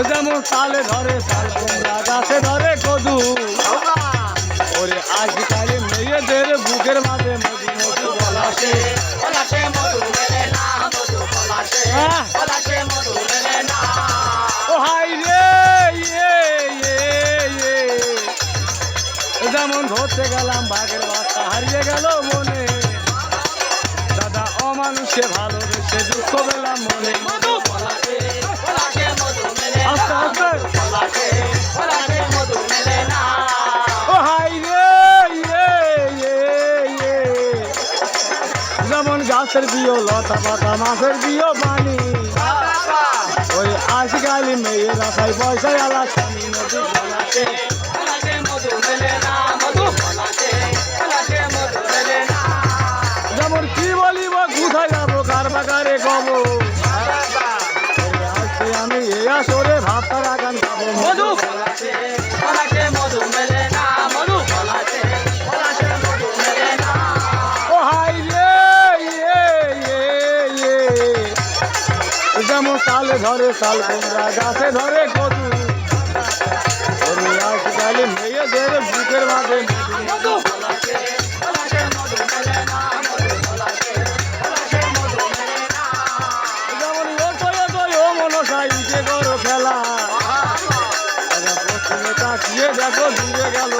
যেমন তালে ধরে তাল কুমড়া গাছে ধরে কদু ওরে আজকালে মেয়েদের বুকের মাঝে মধু মধু বলাসে ও হাই রে যেমন ধরতে গেলাম বাঘের বাচ্চা হারিয়ে গেল মনে দাদা অমানুষে ভালোবেসে দুঃখ পেলাম মনে আস্তে আস্তে ও হাই রে যেমন গাছের বিও লতা পাতা মাছের বিও পানি ওই আজকালি মেয়েরা খাই পয়সায় আলা স্বামী নদী যেমন কি বলিব কোথায় যাবো কার বাগারে কব আজকে আমি এই আসরে ভাবটা রাখান খাবো মধু ও হাই রে যেমন তালে ধরে তাল কুমড়া গাছে ধরে কদু আজকালি মেয়েদের বুকের মাঝে মধু যেমন ও মনসাই উঠে করো খেলা পশ্চিমে তাকিয়ে দেখো দূরে গেল।